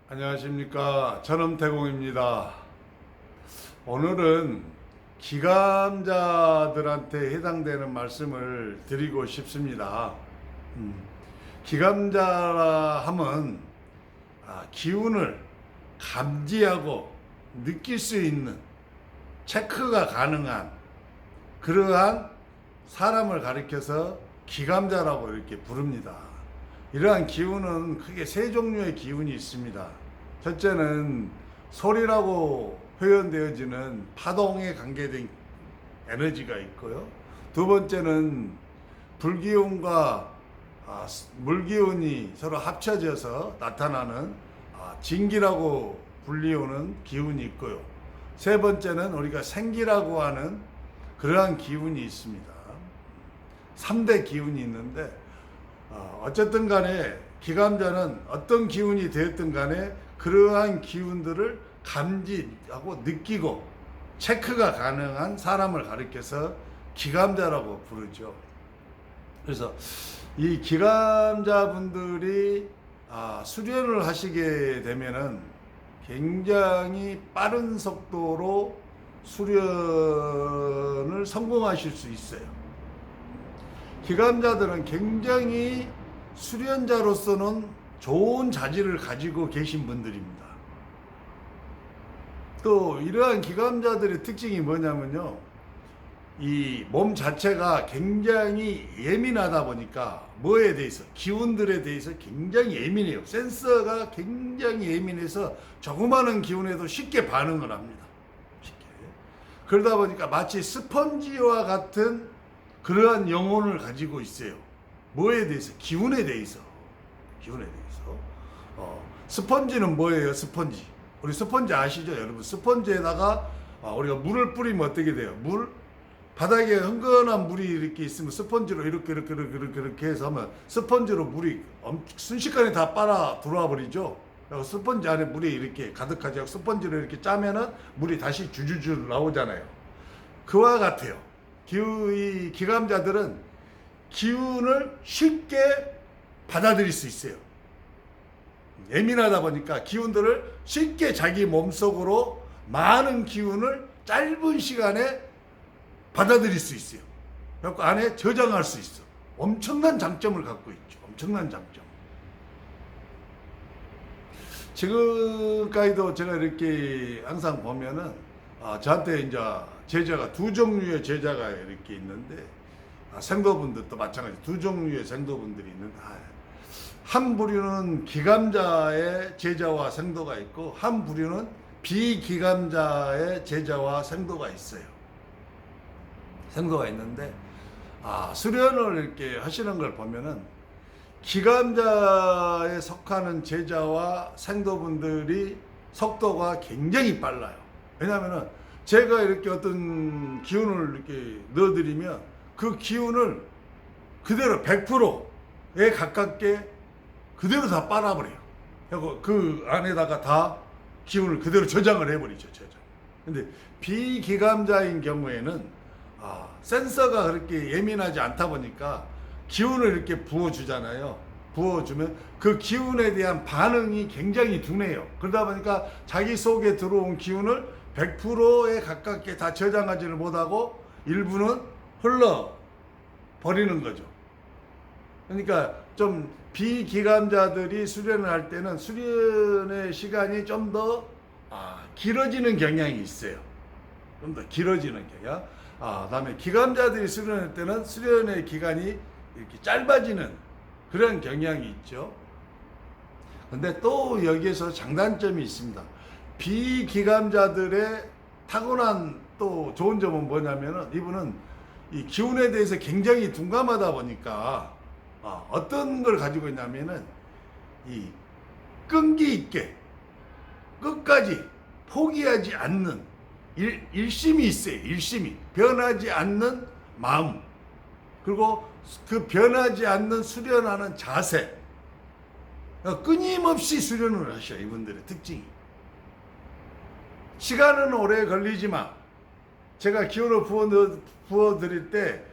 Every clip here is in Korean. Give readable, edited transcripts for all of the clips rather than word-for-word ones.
안녕하십니까. 전엄태공입니다. 오늘은 기감자들한테 해당되는 말씀을 드리고 싶습니다. 기감자라 함은 기운을 감지하고 느낄 수 있는, 체크가 가능한 그러한 사람을 가리켜서 기감자라고 이렇게 부릅니다. 이러한 기운은 크게 세 종류의 기운이 있습니다. 첫째는 소리라고 표현되어지는 파동에 관계된 에너지가 있고요. 두 번째는 불기운과 물기운이 서로 합쳐져서 나타나는 진기라고 불리우는 기운이 있고요. 세 번째는 우리가 생기라고 하는 그러한 기운이 있습니다. 3대 기운이 있는데 어쨌든 간에 기감자는 어떤 기운이 되었든 간에 그러한 기운들을 감지하고 느끼고 체크가 가능한 사람을 가리켜서 기감자라고 부르죠. 그래서 이 기감자분들이 수련을 하시게 되면은 굉장히 빠른 속도로 수련을 성공하실 수 있어요. 기감자들은 굉장히 수련자로서는 좋은 자질을 가지고 계신 분들입니다. 또 이러한 기감자들의 특징이 뭐냐면요, 이 몸 자체가 굉장히 예민하다 보니까 뭐에 대해서, 기운들에 대해서 굉장히 예민해요. 센서가 굉장히 예민해서 조그마한 기운에도 쉽게 반응을 합니다. 쉽게. 그러다 보니까 마치 스펀지와 같은 그러한 영혼을 가지고 있어요. 뭐에 대해서? 기운에 대해서. 기운에 대해서. 스펀지는 뭐예요? 스펀지. 우리 스펀지 아시죠? 여러분, 스펀지에다가 우리가 물을 뿌리면 어떻게 돼요? 바닥에 흥건한 물이 이렇게 있으면 스펀지로 이렇게 해서 하면 스펀지로 물이 순식간에 다 빨아 들어와 버리죠. 스펀지 안에 물이 이렇게 가득하죠. 스펀지로 이렇게 짜면은 물이 다시 주주주 나오잖아요. 그와 같아요. 이 기감자들은 기운을 쉽게 받아들일 수 있어요. 예민하다 보니까 기운들을 쉽게 자기 몸속으로 많은 기운을 짧은 시간에 받아들일 수 있어요. 그래서 안에 저장할 수 있어. 엄청난 장점을 갖고 있죠. 엄청난 장점. 지금까지도 제가 이렇게 항상 보면은 저한테 이제 제자가 두 종류의 제자가 이렇게 있는데, 생도분들도 마찬가지 두 종류의 생도분들이 있는데, 한 부류는 기감자의 제자와 생도가 있고 한 부류는 비기감자의 제자와 생도가 있어요. 생도가 있는데 수련을 이렇게 하시는 걸 보면은 기감자에 속하는 제자와 생도분들이 속도가 굉장히 빨라요. 왜냐하면은 제가 이렇게 어떤 기운을 이렇게 넣어드리면 그 기운을 그대로 100%에 가깝게 그대로 다 빨아버려요. 그리고 그 안에다가 다 기운을 그대로 저장을 해버리죠. 저장. 근데 비기감자인 경우에는 센서가 그렇게 예민하지 않다 보니까 기운을 이렇게 부어주잖아요. 부어주면 그 기운에 대한 반응이 굉장히 둔해요. 그러다 보니까 자기 속에 들어온 기운을 100%에 가깝게 다 저장하지를 못하고 일부는 흘러버리는 거죠. 그러니까 좀 비기감자들이 수련을 할 때는 수련의 시간이 좀 더 길어지는 경향이 있어요. 좀 더 길어지는 경향. 다음에 기감자들이 수련할 때는 수련의 기간이 이렇게 짧아지는 그런 경향이 있죠. 근데 또 여기에서 장단점이 있습니다. 비기감자들의 타고난 또 좋은 점은 뭐냐면은 이분은 이 기운에 대해서 굉장히 둔감하다 보니까 어떤 걸 가지고 있냐면은 이 끈기 있게 끝까지 포기하지 않는 일심이 있어요. 일심이 변하지 않는 마음, 그리고 그 변하지 않는 수련하는 자세, 끊임없이 수련을 하셔요. 이분들의 특징이. 시간은 오래 걸리지만 제가 기운을 부어드릴 때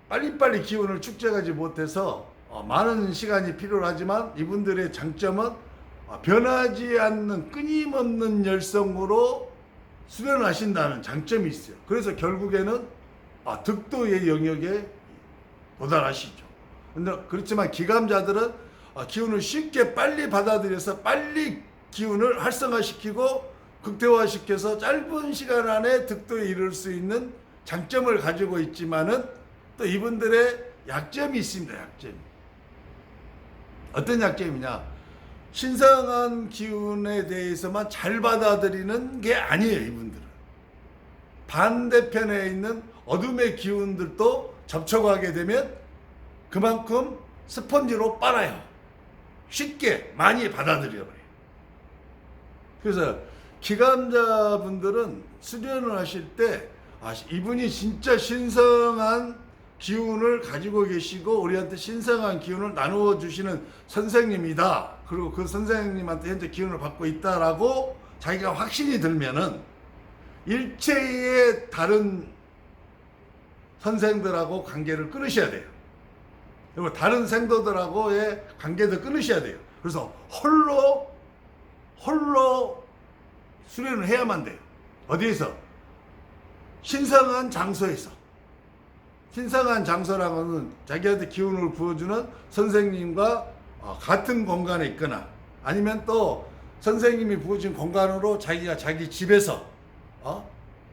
빨리빨리 기운을 축적하지 못해서 많은 시간이 필요하지만 이분들의 장점은 변하지 않는 끊임없는 열성으로 수련하신다는 장점이 있어요. 그래서 결국에는 득도의 영역에 도달하시죠. 근데 그렇지만 기감자들은 기운을 쉽게 빨리 받아들여서 빨리 기운을 활성화시키고 극대화시켜서 짧은 시간 안에 득도에 이를 수 있는 장점을 가지고 있지만은 또 이분들의 약점이 있습니다. 약점이. 어떤 약점이냐? 신성한 기운에 대해서만 잘 받아들이는 게 아니에요. 이분들은 반대편에 있는 어둠의 기운들도 접촉하게 되면 그만큼 스펀지로 빨아요. 쉽게 많이 받아들여버려요. 그래서 기감자분들은 수련을 하실 때 이분이 진짜 신성한 기운을 가지고 계시고 우리한테 신성한 기운을 나누어 주시는 선생님이다. 그리고 그 선생님한테 현재 기운을 받고 있다라고 자기가 확신이 들면은 일체의 다른 선생들하고 관계를 끊으셔야 돼요. 그리고 다른 생도들하고의 관계도 끊으셔야 돼요. 그래서 홀로 수련을 해야만 돼요. 어디에서? 신성한 장소에서. 신성한 장소라고는 자기한테 기운을 부어주는 선생님과 같은 공간에 있거나 아니면 또 선생님이 부어준 공간으로 자기가 자기 집에서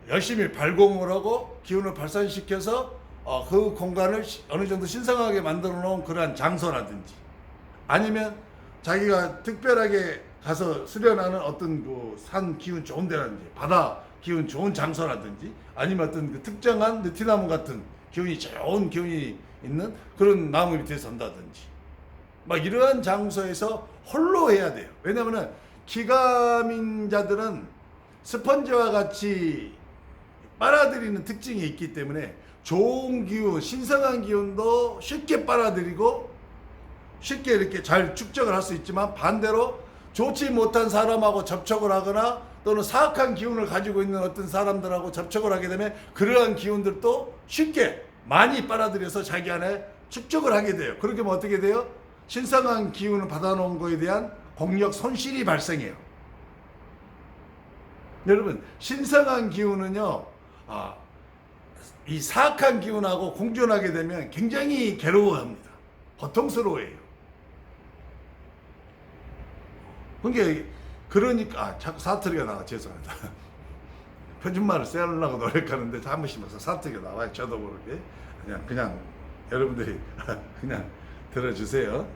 열심히 발공을 하고 기운을 발산시켜서 그 공간을 어느 정도 신성하게 만들어 놓은 그러한 장소라든지 아니면 자기가 특별하게 가서 수련하는 어떤 그 산 기운 좋은 데라든지 바다 기운 좋은 장소라든지 아니면 어떤 그 특정한 느티나무 같은 기운이 좋은 기운이 있는 그런 나무 밑에서 산다든지 막 이러한 장소에서 홀로 해야 돼요. 왜냐하면 기감인자들은 스펀지와 같이 빨아들이는 특징이 있기 때문에 좋은 기운, 신성한 기운도 쉽게 빨아들이고 쉽게 이렇게 잘 축적을 할 수 있지만 반대로 좋지 못한 사람하고 접촉을 하거나 또는 사악한 기운을 가지고 있는 어떤 사람들하고 접촉을 하게 되면 그러한 기운들도 쉽게 많이 빨아들여서 자기 안에 축적을 하게 돼요. 그렇게 하면 어떻게 돼요? 신성한 기운을 받아놓은 거에 대한 공력 손실이 발생해요. 여러분, 신성한 기운은요, 이 사악한 기운하고 공존하게 되면 굉장히 괴로워합니다. 고통스러워해요. 그러니까 자꾸 사투리가 나와. 죄송합니다. 표준말을 쓰려고 노력하는데 한 번씩 사투리가 나와요. 저도 모르게. 그냥 여러분들이 그냥 들어주세요.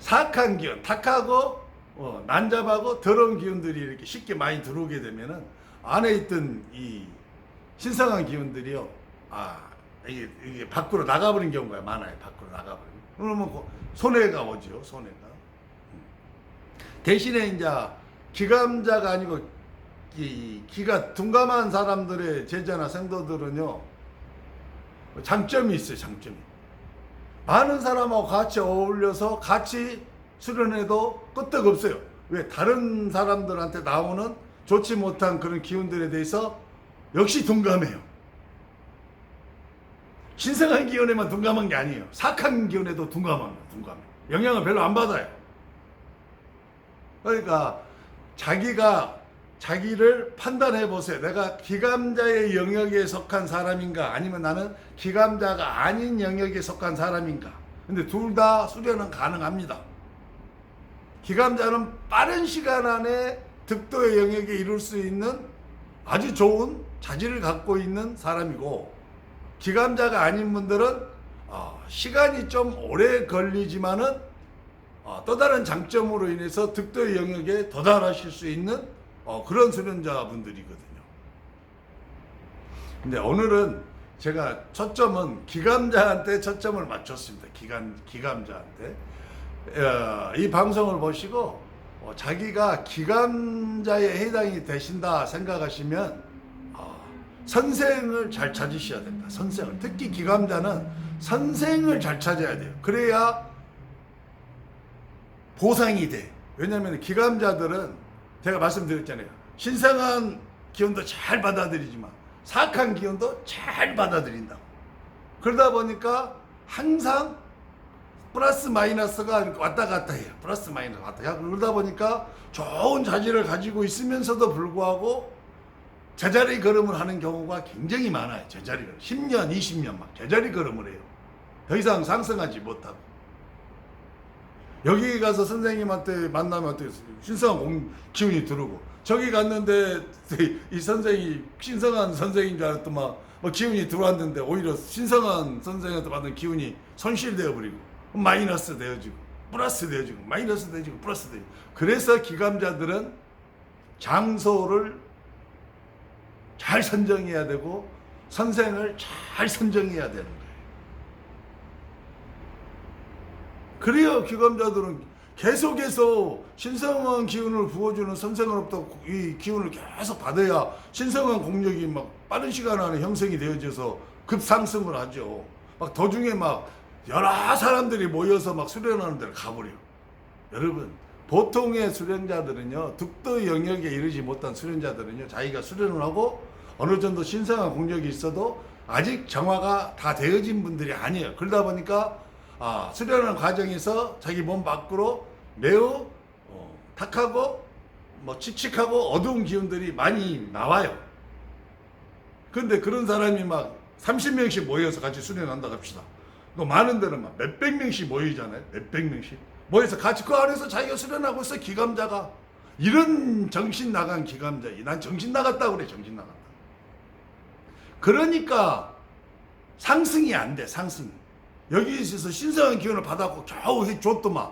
사악한 기운, 탁하고 난잡하고 더러운 기운들이 이렇게 쉽게 많이 들어오게 되면은 안에 있던 이 신성한 기운들이요, 이게 밖으로 나가버린 경우가 많아요. 밖으로 나가버리면. 그러면 손해가 오죠. 손해가. 대신에 이제 기감자가 아니고 기가 둔감한 사람들의 제자나 생도들은요, 장점이 있어요. 장점이. 많은 사람하고 같이 어울려서 같이 수련해도 끄떡없어요. 왜? 다른 사람들한테 나오는 좋지 못한 그런 기운들에 대해서 역시 둔감해요. 신성한 기운에만 둔감한 게 아니에요. 사악한 기운에도 둔감합니다. 둔감해요. 영향을 별로 안 받아요. 그러니까 자기를 판단해 보세요. 내가 기감자의 영역에 속한 사람인가 아니면 나는 기감자가 아닌 영역에 속한 사람인가. 근데 둘 다 수련은 가능합니다. 기감자는 빠른 시간 안에 득도의 영역에 이룰 수 있는 아주 좋은 자질을 갖고 있는 사람이고, 기감자가 아닌 분들은 시간이 좀 오래 걸리지만은 또 다른 장점으로 인해서 득도의 영역에 도달하실 수 있는 그런 수련자분들이거든요. 근데 오늘은 제가 초점은 기감자한테 초점을 맞췄습니다. 기감자한테. 이 방송을 보시고 자기가 기감자에 해당이 되신다 생각하시면 선생을 잘 찾으셔야 됩니다. 선생을. 특히 기감자는 선생을 잘 찾아야 돼요. 그래야 보상이 돼. 왜냐하면 기감자들은 제가 말씀드렸잖아요. 신성한 기운도 잘 받아들이지만 사악한 기운도 잘 받아들인다고. 그러다 보니까 항상 플러스 마이너스가 이렇게 왔다 갔다 해요. 플러스 마이너스 왔다 갔다. 그러다 보니까 좋은 자질을 가지고 있으면서도 불구하고 제자리 걸음을 하는 경우가 굉장히 많아요. 제자리 걸음. 10년, 20년 막 제자리 걸음을 해요. 더 이상 상승하지 못하고. 여기 가서 선생님한테 만나면 어떻게 신성한 기운이 들어오고, 저기 갔는데 이 선생이 신성한 선생인 줄 알았더만 기운이 들어왔는데 오히려 신성한 선생한테 받은 기운이 손실되어 버리고 마이너스 되어지고 플러스 되어지고 마이너스 되어지고 플러스 되어지고. 그래서 기감자들은 장소를 잘 선정해야 되고 선생을 잘 선정해야 되는 거예요. 그래야 기감자들은 계속해서 신성한 기운을 부어주는 선생으로부터 이 기운을 계속 받아야 신성한 공력이 막 빠른 시간 안에 형성이 되어져서 급상승을 하죠. 막 도중에 막 여러 사람들이 모여서 막 수련하는 데를 가버려. 여러분, 보통의 수련자들은요, 득도 영역에 이르지 못한 수련자들은요, 자기가 수련을 하고 어느 정도 신성한 공력이 있어도 아직 정화가 다 되어진 분들이 아니에요. 그러다 보니까 수련하는 과정에서 자기 몸 밖으로 매우 탁하고 칙칙하고 어두운 기운들이 많이 나와요. 근데 그런 사람이 막 30명씩 모여서 같이 수련한다 합시다. 많은 데는 막 몇백 명씩 모이잖아요. 몇백 명씩 모여서 같이 그 안에서 자기가 수련하고 있어. 기감자가 이런 정신 나간 기감자, 난 정신 나갔다고 그래. 정신 나갔다. 그러니까 상승이 안 돼. 상승. 여기 있어서 신성한 기운을 받았고 겨우 해줬더만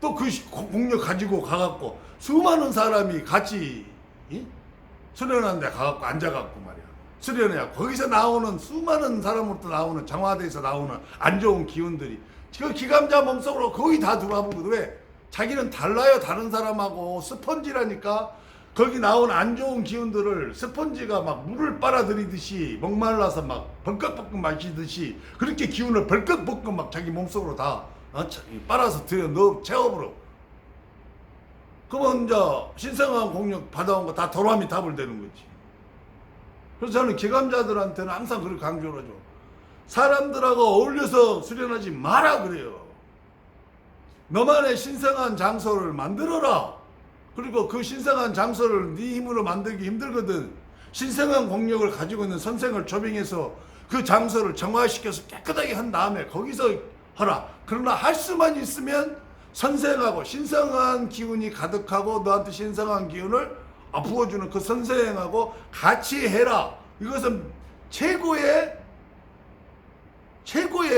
또 그 공력 가지고 가갖고 수많은 사람이 같이 수련하는 데 가갖고 앉아갖고 말이야. 수련해야 거기서 나오는 수많은 사람으로부터 나오는 정화대에서 나오는 안 좋은 기운들이 그 기감자 몸속으로 거의 다 들어와보거든. 왜? 자기는 달라요. 다른 사람하고 스펀지라니까. 거기 나온 안 좋은 기운들을 스펀지가 막 물을 빨아들이듯이 목말라서 막 벌컥벌컥 마시듯이 그렇게 기운을 벌컥벌컥 막 자기 몸속으로 다 빨아서 들여 넣어 채워버려. 그러면 이제 신성한 공력 받아온 거 다 도람이 답을 되는 거지. 그래서 저는 기감자들한테는 항상 그렇게 강조를 하죠. 사람들하고 어울려서 수련하지 마라 그래요. 너만의 신성한 장소를 만들어라. 그리고 그 신성한 장소를 네 힘으로 만들기 힘들거든. 신성한 공력을 가지고 있는 선생을 초빙해서 그 장소를 정화시켜서 깨끗하게 한 다음에 거기서 하라. 그러나 할 수만 있으면 선생하고 신성한 기운이 가득하고 너한테 신성한 기운을 부어주는 그 선생하고 같이 해라. 이것은 최고의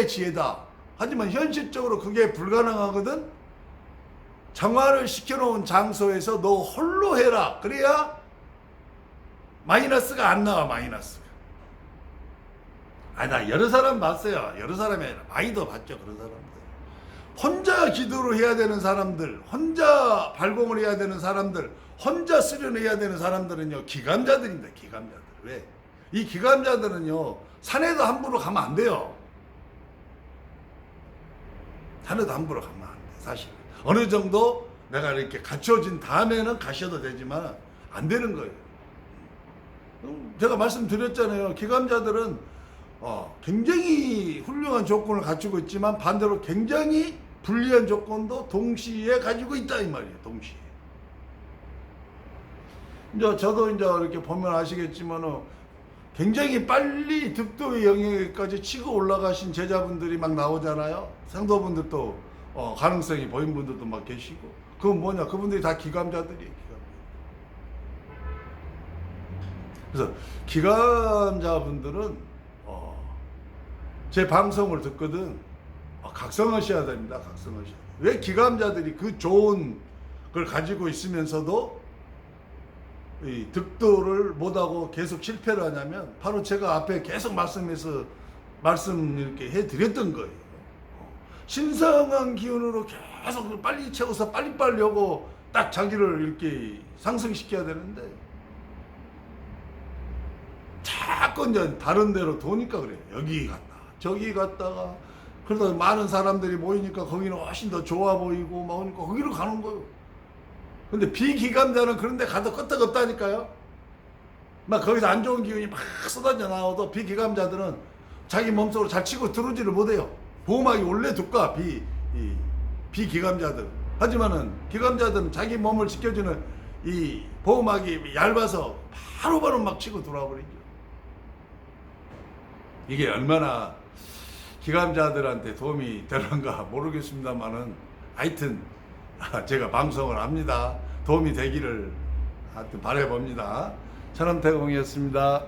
지혜다. 하지만 현실적으로 그게 불가능하거든. 정화를 시켜놓은 장소에서 너 홀로 해라. 그래야 마이너스가 안 나와. 마이너스가. 나 여러 사람 봤어요. 여러 사람이 아니라 많이도 봤죠. 그런 사람들. 혼자 기도를 해야 되는 사람들, 혼자 발공을 해야 되는 사람들, 혼자 수련해야 되는 사람들은요, 기감자들입니다. 기감자들. 왜? 이 기감자들은요, 산에도 함부로 가면 안 돼요. 산에도 함부로 가면 안 돼. 사실. 어느 정도 내가 이렇게 갖춰진 다음에는 가셔도 되지만 안 되는 거예요. 제가 말씀드렸잖아요. 기감자들은 굉장히 훌륭한 조건을 갖추고 있지만 반대로 굉장히 불리한 조건도 동시에 가지고 있다 이 말이에요. 동시에. 이제 저도 이제 이렇게 보면 아시겠지만은 굉장히 빨리 득도의 영역까지 치고 올라가신 제자분들이 막 나오잖아요. 상도분들도 가능성이 보인 분들도 막 계시고. 그건 뭐냐? 그분들이 다 기감자들이에요. 그래서 기감자분들은 제 방송을 듣거든 각성하셔야 됩니다. 각성하셔야 돼요. 왜 기감자들이 그 좋은 걸 가지고 있으면서도 이 득도를 못하고 계속 실패를 하냐면 바로 제가 앞에 계속 말씀 이렇게 해드렸던 거예요. 신성한 기운으로 계속 빨리 채워서 빨리빨리 하고 딱 자기를 이렇게 상승시켜야 되는데 자꾸 이제 다른 데로 도니까 그래요. 여기 갔다 저기 갔다가 그러다 많은 사람들이 모이니까 거기는 훨씬 더 좋아 보이고 막 오니까 거기로 가는 거예요. 근데 비기감자는 그런 데 가도 끄떡없다니까요. 막 거기서 안 좋은 기운이 막 쏟아져 나와도 비기감자들은 자기 몸속으로 잘 치고 들어오지를 못해요. 보호막이 원래 두꺼워. 이 비기감자들. 하지만은 기감자들은 자기 몸을 지켜주는 이 보호막이 얇아서 바로바로 막 치고 들어와 버리죠. 이게 얼마나 기감자들한테 도움이 되는가 모르겠습니다만은 하여튼 제가 방송을 합니다. 도움이 되기를 하여튼 바라봅니다. 천원태공이었습니다.